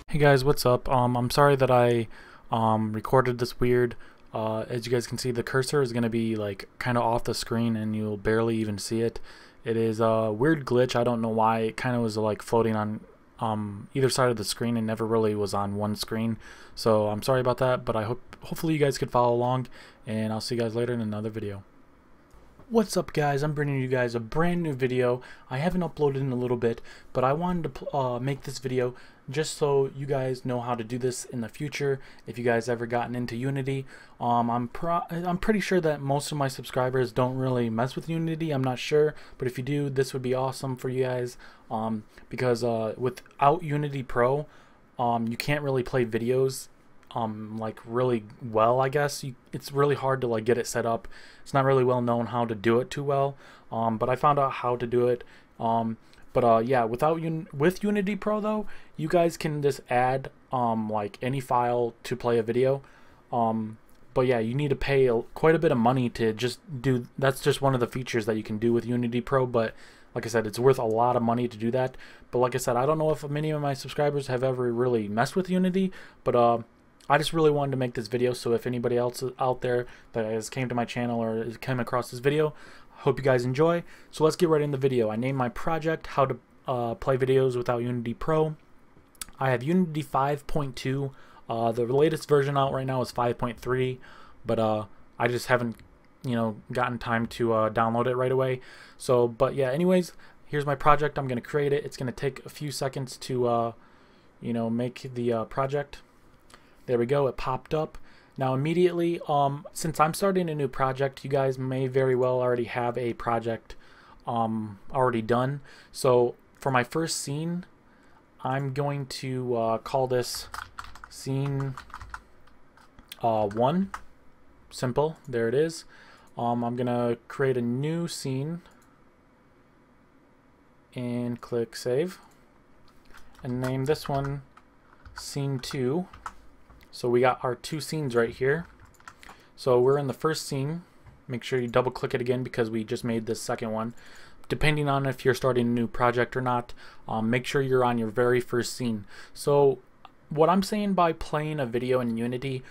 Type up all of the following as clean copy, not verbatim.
Hey guys, what's up? I'm sorry that I recorded this weird. As you guys can see, the cursor is gonna be like kind of off the screen and you'll barely even see it. It is a weird glitch. I don't know why. It kind of was like floating on either side of the screen and never really was on one screen. So I'm sorry about that, but hopefully you guys could follow along, and I'll see you guys later in another video. What's up guys, I'm bringing you guys a brand new video. I haven't uploaded in a little bit, but I wanted to make this video just so you guys know how to do this in the future if you guys ever gotten into Unity. I'm pretty sure that most of my subscribers don't really mess with Unity. I'm not sure, but if you do, this would be awesome for you guys, because without Unity Pro, you can't really play videos like really well. I guess it's really hard to like get it set up. It's not really well known how to do it too well, but I found out how to do it. Yeah, with Unity Pro though, you guys can just add like any file to play a video. But yeah, you need to pay quite a bit of money to just do. That's just one of the features that you can do with Unity Pro, but like I said, it's worth a lot of money to do that. But like I said, I don't know if many of my subscribers have ever really messed with Unity, but I just really wanted to make this video, so if anybody else out there that has came to my channel or has come across this video, hope you guys enjoy. So let's get right in the video. I named my project How to Play Videos Without Unity Pro. I have Unity 5.2. The latest version out right now is 5.3, but I just haven't, gotten time to download it right away. So, but yeah, anyways, here's my project. I'm going to create it. It's going to take a few seconds to, make the project. There we go, it popped up. Now immediately, since I'm starting a new project, you guys may very well already have a project already done. So for my first scene, I'm going to call this scene 1. Simple, there it is. I'm gonna create a new scene and click save and name this one scene 2. So we got our 2 scenes right here. So we're in the first scene. Make sure you double click it again because we just made this second one. Depending on if you're starting a new project or not, make sure you're on your very first scene. So what I'm saying by playing a video in Unity,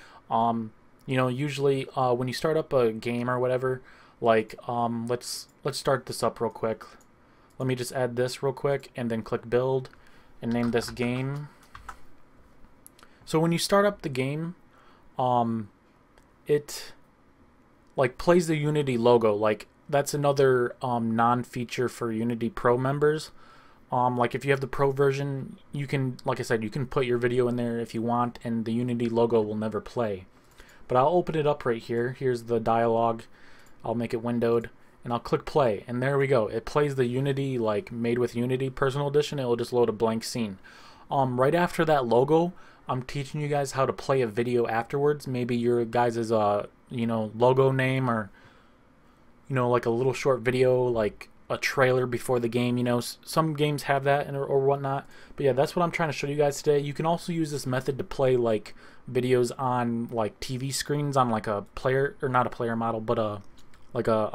usually when you start up a game or whatever, like let's start this up real quick. Let me just add this real quick and then click build and name this game. So when you start up the game, it like plays the Unity logo. Like that's another non-feature for Unity Pro members. Like if you have the Pro version, you can, like I said, you can put your video in there if you want, and the Unity logo will never play. But I'll open it up right here. Here's the dialogue. I'll make it windowed, and I'll click play, and there we go. It plays the Unity, like made with Unity Personal Edition. It will just load a blank scene. Right after that logo, I'm teaching you guys how to play a video afterwards. Maybe your guys' logo name, or like a little short video, like a trailer before the game. Some games have that or whatnot. But yeah, that's what I'm trying to show you guys today. You can also use this method to play like videos on like TV screens on like a player, or not a player model, but a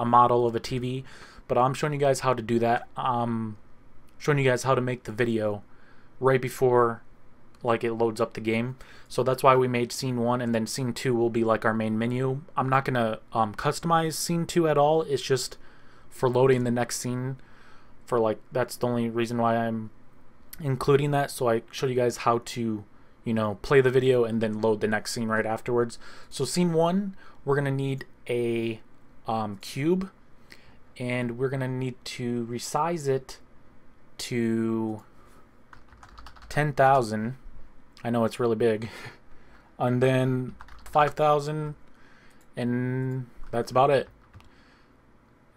model of a TV. But I'm showing you guys how to do that. Showing you guys how to make the video right before like it loads up the game. So that's why we made scene 1, and then scene 2 will be like our main menu. I'm not gonna customize scene 2 at all. It's just for loading the next scene. For like, that's the only reason why I'm including that. So I showed you guys how to play the video and then load the next scene right afterwards. So scene 1, we're gonna need a cube, and we're gonna need to resize it to 10,000. I know it's really big. And then 5,000, and that's about it.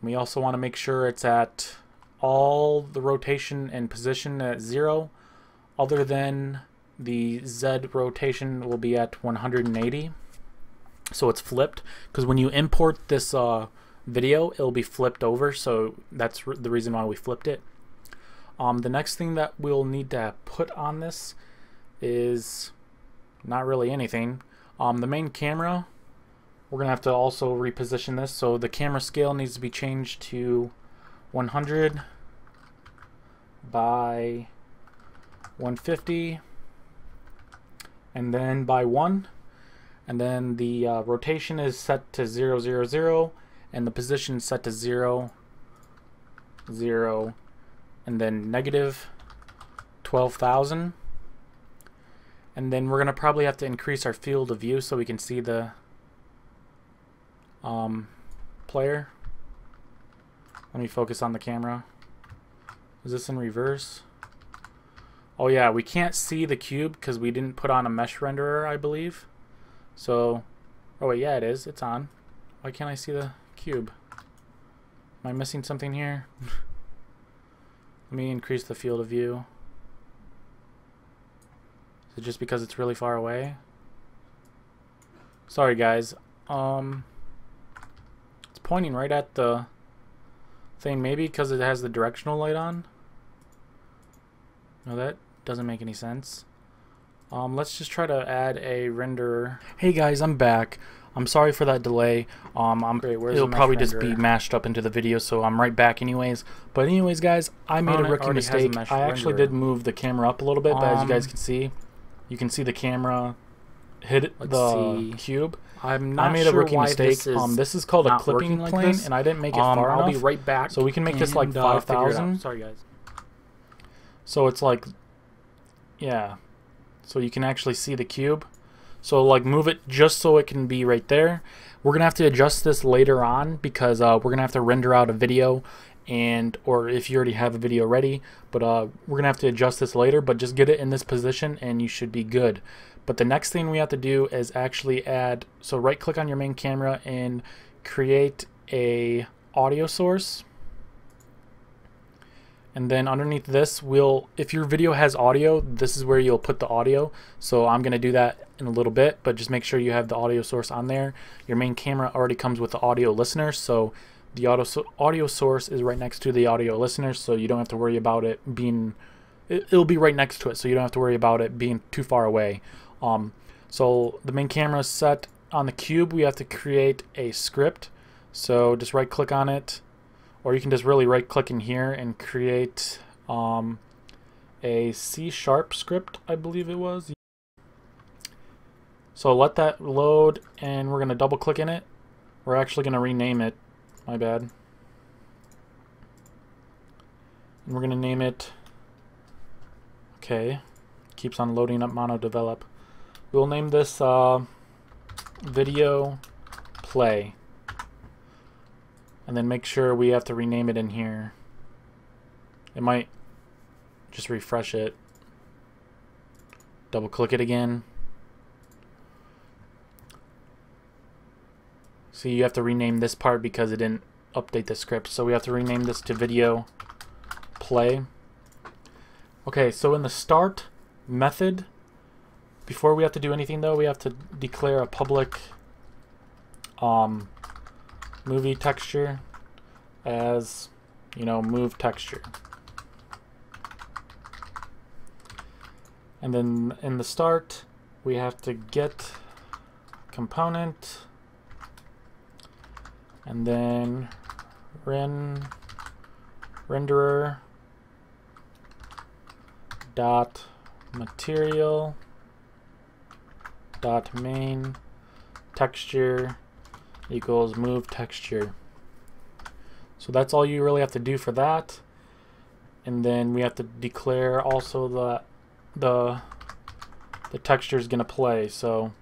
We also want to make sure it's at all the rotation and position at 0, other than the Z rotation will be at 180. So it's flipped, because when you import this video, it'll be flipped over, so that's the reason why we flipped it. The next thing that we'll need to put on this is not really anything. The main camera, we're gonna have to also reposition this, so the camera scale needs to be changed to 100 by 150 and then by 1, and then the rotation is set to 0, 0, 0, and the position is set to 0, 0, and then negative 12,000. And then we're going to probably have to increase our field of view so we can see the player. Let me focus on the camera. Is this in reverse? Oh yeah, we can't see the cube because we didn't put on a mesh renderer, I believe. So, oh wait, yeah it is. It's on. Why can't I see the cube? Am I missing something here? Let me increase the field of view. Is it just because it's really far away? Sorry guys. It's pointing right at the thing, maybe because it has the directional light on. No, that doesn't make any sense. Let's just try to add a renderer. Hey guys, I'm back. I'm sorry for that delay. It'll probably just be mashed up into the video, so I'm right back anyways. But anyways guys, I made a rookie mistake. I actually did move the camera up a little bit, but as you guys can see, the camera hit the cube. I made a rookie mistake. This is called a clipping plane, and I didn't make it far enough. I'll be right back. So we can make this like 5,000. Sorry guys. So it's like, yeah. So you can actually see the cube. So like move it just so it can be right there. We're gonna have to adjust this later on because we're gonna have to render out a video, or if you already have a video ready, but we're gonna have to adjust this later. But just get it in this position and you should be good. But the next thing we have to do is actually add, so right click on your main camera and create a audio source. And then underneath this, if your video has audio, this is where you'll put the audio. So I'm gonna do that in a little bit, but just make sure you have the audio source on there. Your main camera already comes with the audio listener, so the audio source is right next to the audio listener, so you don't have to worry about it being, it'll be right next to it, so you don't have to worry about it being too far away. So the main camera is set on the cube. We have to create a script, so just right click on it, or you can just really right click in here and create a C# script, I believe it was. So let that load, and we're going to double click in it. We're actually going to rename it, my bad. And we're going to name it, okay, keeps on loading up mono develop. We'll name this video play. And then make sure we have to rename it in here. It might just refresh it. Double click it again. See, you have to rename this part because it didn't update the script. So we have to rename this to video play. Okay, so in the start method, before we have to do anything though, we have to declare a public movie texture as, move texture. And then in the start, we have to get component, and then renderer dot material dot main texture equals move texture. So that's all you really have to do for that. And then we have to declare also that the texture is going to play. So,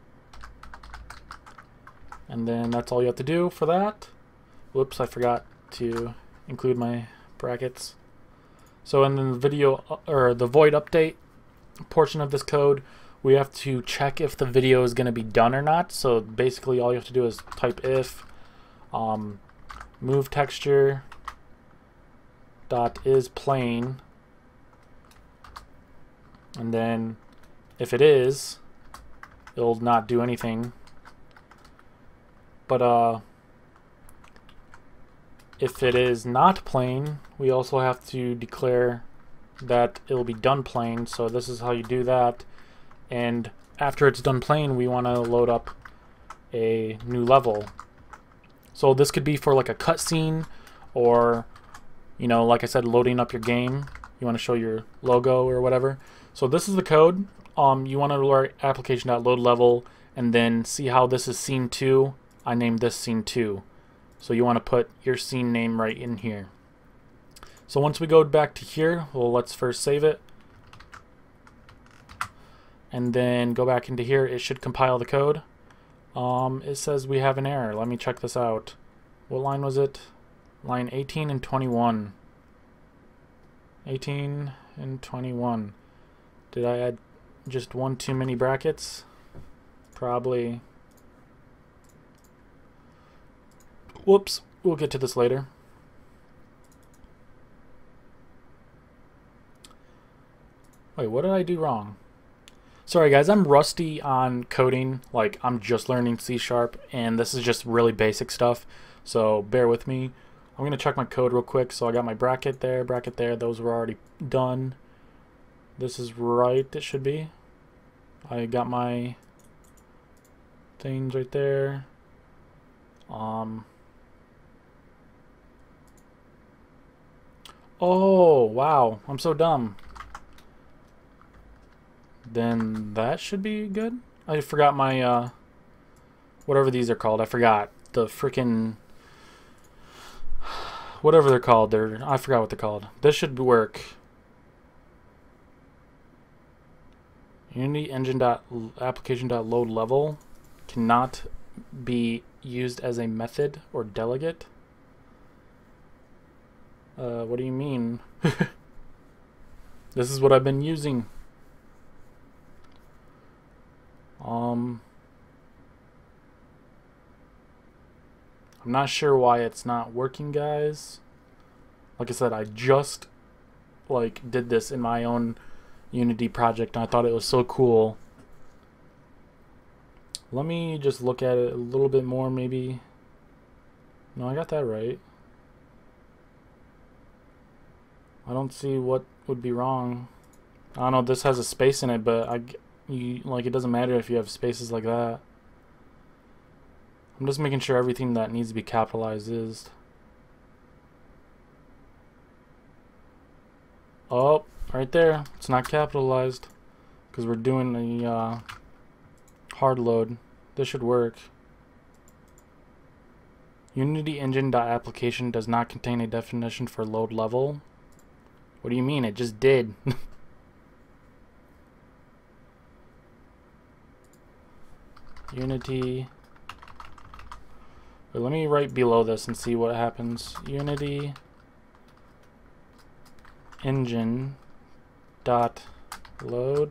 and then that's all you have to do for that. Whoops, I forgot to include my brackets. So in the video, or the void update portion of this code, we have to check if the video is going to be done or not. So basically all you have to do is type if move texture dot is playing, and then if it is, it'll not do anything. But if it is not playing, we also have to declare that it'll be done playing. So this is how you do that. And after it's done playing, we want to load up a new level. So this could be for like a cutscene, or like I said, loading up your game. You want to show your logo or whatever. So this is the code. you want to write application.loadLevel and then see how this is scene 2. I named this scene 2. So you want to put your scene name right in here. So once we go back to here, well, let's first save it. And then go back into here. It should compile the code. It says we have an error. Let me check this out. What line was it? Line 18 and 21. 18 and 21. Did I add just one too many brackets? Probably. Whoops. We'll get to this later. Wait, what did I do wrong? Sorry guys, I'm rusty on coding. Like, I'm just learning C#, and this is just really basic stuff. So bear with me. I'm gonna check my code real quick. So I got my bracket there, those were already done. This is right, it should be. I got my things right there. Oh, wow, I'm so dumb. Then that should be good. I forgot my, whatever these are called. I forgot. The freaking... whatever they're called. I forgot what they're called. This should work. Unity engine.application.loadLevel cannot be used as a method or delegate. What do you mean? This is what I've been using. I'm not sure why it's not working, guys. Like I said, I just did this in my own Unity project and I thought it was so cool. Let me just look at it a little bit more, maybe. No, I got that right. I don't see what would be wrong. I don't know, this has a space in it, but it doesn't matter if you have spaces like that. I'm just making sure everything that needs to be capitalized is. Oh, right there. It's not capitalized because we're doing the hard load. This should work. Unity engine.application does not contain a definition for load level. What do you mean? It just did. Unity. Wait, let me write below this and see what happens. Unity engine dot load.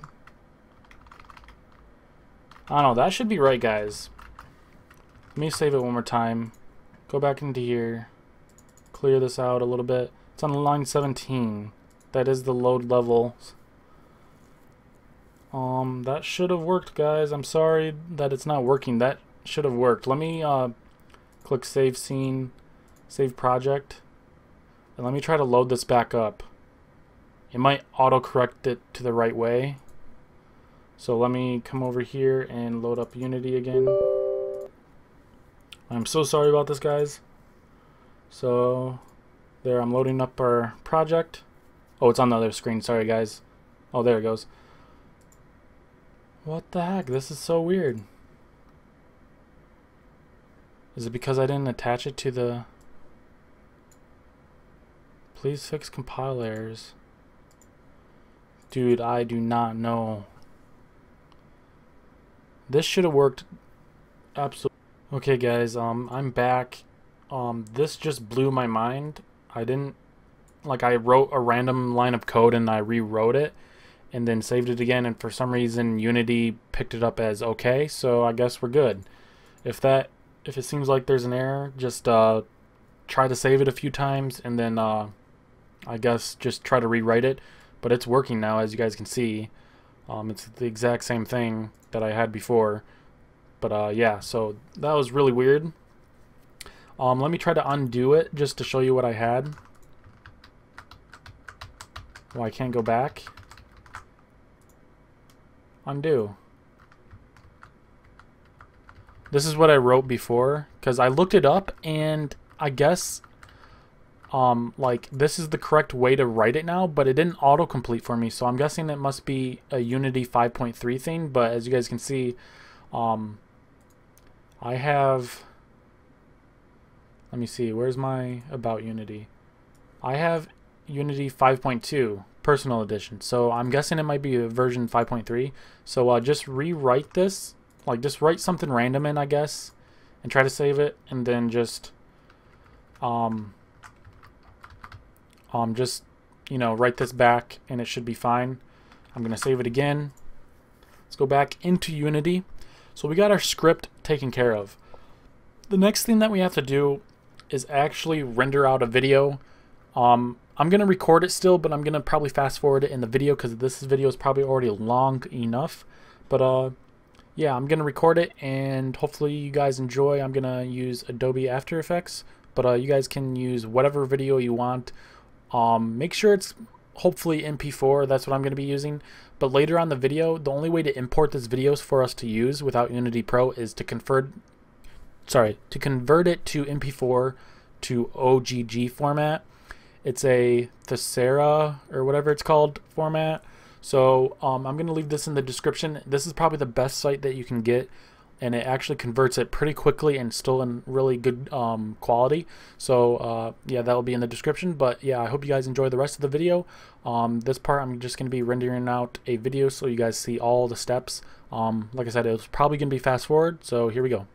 I don't know, that should be right, guys. Let me save it one more time. Go back into here. Clear this out a little bit. It's on line 17. That is the load levels. That should have worked, guys. I'm sorry that it's not working. That should have worked. Let me click save scene, save project, and let me try to load this back up. It might auto-correct it to the right way. So let me come over here and load up Unity again. I'm so sorry about this, guys. So there, I'm loading up our project. Oh, it's on the other screen. Sorry, guys. Oh, there it goes. What the heck? This is so weird. Is it because I didn't attach it to the... Please fix compile errors. Dude, I do not know. This should have worked absolutely. Okay, guys, I'm back. This just blew my mind. I wrote a random line of code and I rewrote it and then saved it again, and for some reason Unity picked it up as okay, so I guess we're good. If it seems like there's an error, just try to save it a few times and then I guess just try to rewrite it. But it's working now, as you guys can see. It's the exact same thing that I had before. But yeah, so that was really weird. Let me try to undo it just to show you what I had. Oh, I can't go back. Undo. This is what I wrote before, because I looked it up and I guess like this is the correct way to write it now, but it didn't autocomplete for me, so I'm guessing it must be a Unity 5.3 thing. But as you guys can see, I have, let me see, where's my About Unity? I have Unity 5.2 Personal Edition, so I'm guessing it might be a version 5.3. So just rewrite this, like just write something random in, I guess, and try to save it, and then just you know, write this back and it should be fine. I'm gonna save it again. Let's go back into Unity. So we got our script taken care of. The next thing that we have to do is actually render out a video. I'm gonna record it still, but I'm gonna probably fast forward it in the video because this video is probably already long enough. But yeah, I'm gonna record it and hopefully you guys enjoy. I'm gonna use Adobe After Effects, but you guys can use whatever video you want. Make sure it's hopefully MP4. That's what I'm gonna be using. But later on the video, the only way to import this video for us to use without Unity Pro is to convert it to MP4 to OGG format. It's a Thesera or whatever it's called format. So I'm going to leave this in the description. This is probably the best site that you can get, and it actually converts it pretty quickly and still in really good quality. So yeah, that will be in the description. But yeah, I hope you guys enjoy the rest of the video. This part I'm just going to be rendering out a video so you guys see all the steps. Like I said, it was probably going to be fast forward, so here we go.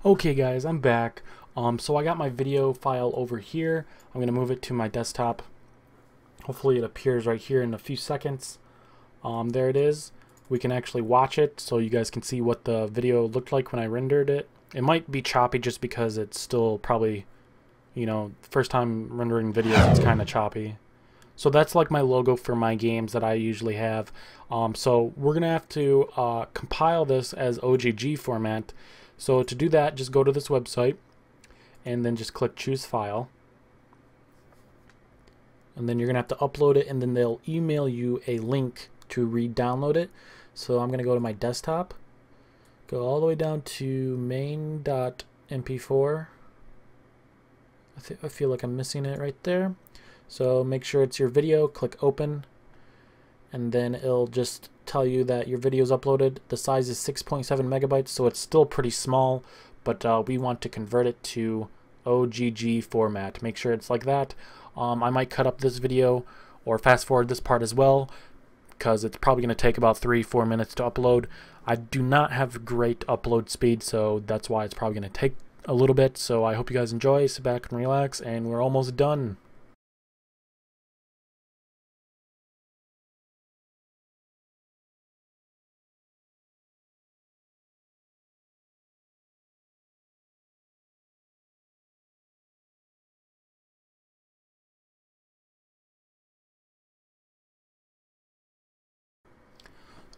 Okay guys, I'm back. So I got my video file over here. I'm gonna move it to my desktop. Hopefully it appears right here in a few seconds. There it is. We can actually watch it so you guys can see what the video looked like when I rendered it. It might be choppy just because it's still probably, you know, first time rendering videos, it's kind of choppy. So that's like my logo for my games that I usually have. So we're gonna have to compile this as OGG format. So to do that, just go to this website and then just click choose file. And then you're gonna have to upload it, and then they'll email you a link to re-download it. So I'm gonna go to my desktop, go all the way down to main.mp4. I feel like I'm missing it right there. So make sure it's your video, click open, and then it'll just tell you that your video is uploaded. The size is 6.7 megabytes, so it's still pretty small, but we want to convert it to OGG format. Make sure it's like that. I might cut up this video or fast forward this part as well, because it's probably going to take about 3-4 minutes to upload. I do not have great upload speed, so that's why it's probably going to take a little bit. So I hope you guys enjoy, sit back and relax, and we're almost done.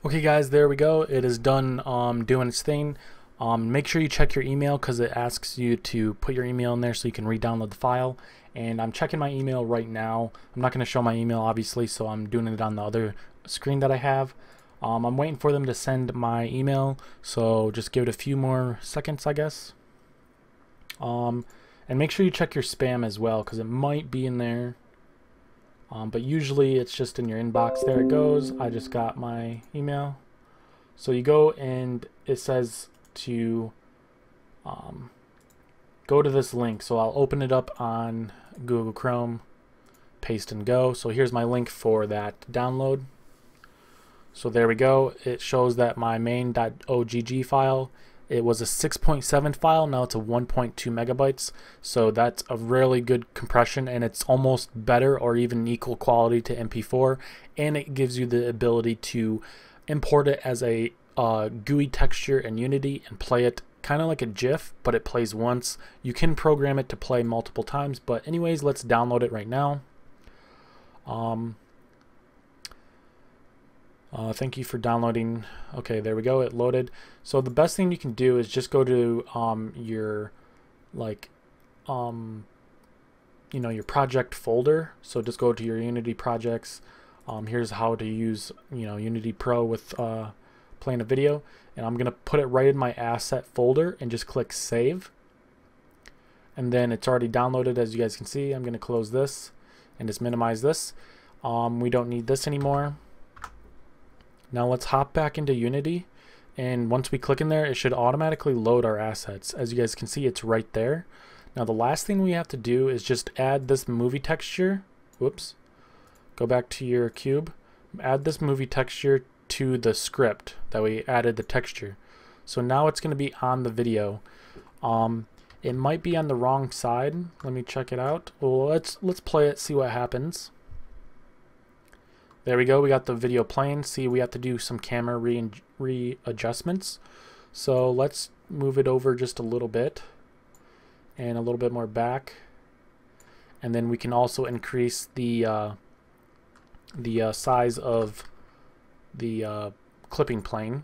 Okay guys, there we go. It is done doing its thing. Make sure you check your email because it asks you to put your email in there so you can re-download the file. And I'm checking my email right now. I'm not going to show my email obviously, so I'm doing it on the other screen that I have. I'm waiting for them to send my email, so just give it a few more seconds, I guess. And make sure you check your spam as well because it might be in there. But usually it's just in your inbox. There it goes. I just got my email. So you go and it says to go to this link. So I'll open it up on Google Chrome. paste and go. So here's my link for that download. So there we go. It shows that my main.ogg file, it was a 6.7 file, now it's a 1.2 megabytes. So that's a really good compression, and it's almost better or even equal quality to MP4, and it gives you the ability to import it as a GUI texture in Unity and play it kind of like a GIF, but it plays once. You can program it to play multiple times, but anyways, let's download it right now. Thank you for downloading. Okay, there we go, it loaded. So the best thing you can do is just go to your your project folder. So just go to your Unity projects. Here's how to use Unity Pro with playing a video, and I'm gonna put it right in my asset folder and just click save, and then it's already downloaded, as you guys can see. I'm gonna close this and just minimize this. We don't need this anymore. Now let's hop back into Unity, and once we click in there, it should automatically load our assets. As you guys can see, it's right there. Now the last thing we have to do is just add this movie texture. Whoops. Go back to your cube. Add this movie texture to the script that we added the texture. So now it's going to be on the video. It might be on the wrong side. Let me check it out. Well, let's play it, see what happens. There we go, we got the video playing. See, we have to do some camera readjustments. So let's move it over just a little bit and a little bit more back. And then we can also increase the size of the clipping plane.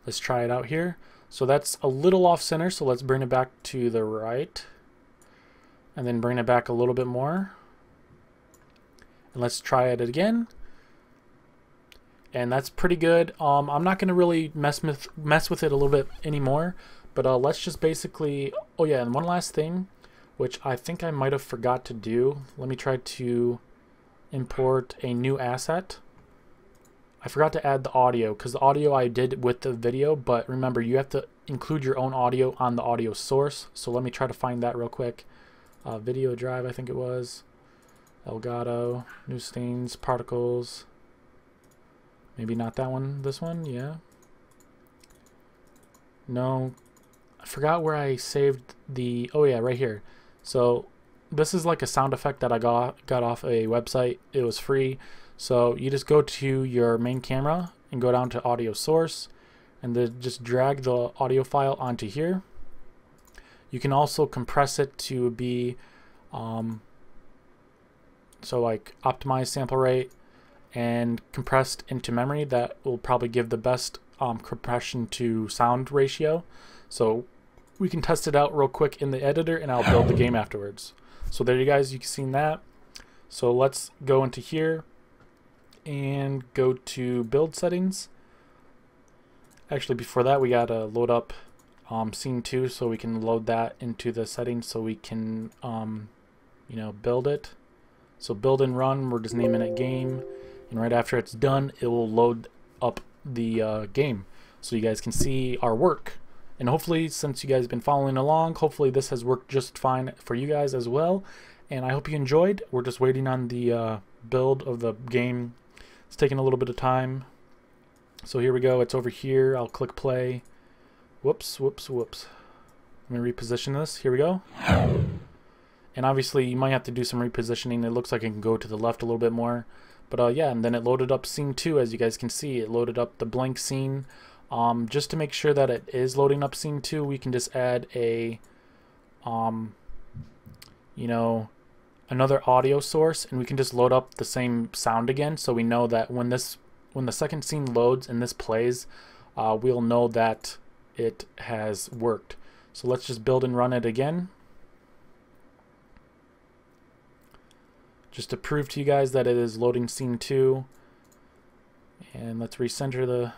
Let's try it out here. So that's a little off center, so let's bring it back to the right. And then bring it back a little bit more. And let's try it again, and that's pretty good. I'm not going to really mess with it a little bit anymore, but let's just basically, oh yeah, and one last thing, which I think I might have forgot to do. Let me try to import a new asset. I forgot to add the audio, because the audio I did with the video, but remember, you have to include your own audio on the audio source. So let me try to find that real quick. Video drive, I think it was. Elgato, new stains, particles. Maybe not that one, this one, yeah. No, I forgot where I saved the, oh yeah, right here. So this is like a sound effect that I got off a website. It was free. So you just go to your main camera and go down to audio source, and then just drag the audio file onto here. You can also compress it to be so like optimized sample rate and compressed into memory. That will probably give the best compression to sound ratio. So we can test it out real quick in the editor, and I'll build the game afterwards. So there you guys, you can see that. So let's go into here and go to build settings. Actually, before that, we gotta load up scene 2, so we can load that into the settings so we can build it. So build and run, we're just naming it game, and right after it's done, it will load up the game so you guys can see our work. And hopefully, since you guys have been following along, hopefully this has worked just fine for you guys as well, and I hope you enjoyed. We're just waiting on the build of the game. It's taking a little bit of time. So here we go, it's over here. I'll click play. Whoops. Let me reposition this. Here we go. And obviously you might have to do some repositioning. It looks like it can go to the left a little bit more. But yeah, and then it loaded up scene 2, as you guys can see. It loaded up the blank scene. Just to make sure that it is loading up scene 2, we can just add a another audio source, and we can just load up the same sound again, so we know that when the second scene loads and this plays, we'll know that it has worked. So let's just build and run it again, just to prove to you guys that it is loading scene 2. And let's recenter the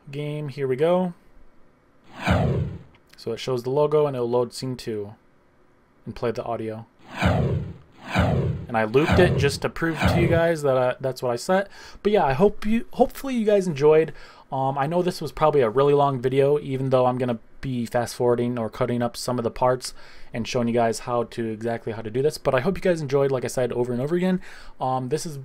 game. Here we go. So it shows the logo, and it'll load scene 2 and play the audio. And I looped it just to prove to you guys that that's what I set. But yeah, hopefully you guys enjoyed. I know this was probably a really long video, even though I'm gonna be fast forwarding or cutting up some of the parts, and showing you guys exactly how to do this. But I hope you guys enjoyed, like I said, over and over again. This is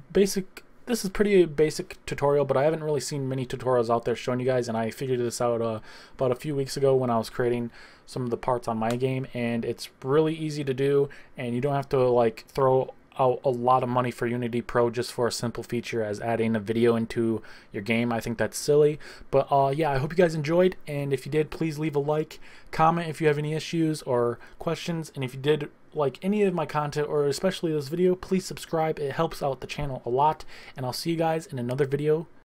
pretty basic tutorial, but I haven't really seen many tutorials out there showing you guys, and I figured this out about a few weeks ago when I was creating some of the parts on my game, and it's really easy to do, and you don't have to like throw out a lot of money for Unity Pro just for a simple feature as adding a video into your game. I think that's silly, but yeah, I hope you guys enjoyed, and if you did, please leave a like, comment if you have any issues or questions, and if you did like any of my content, or especially this video, please subscribe. It helps out the channel a lot, and I'll see you guys in another video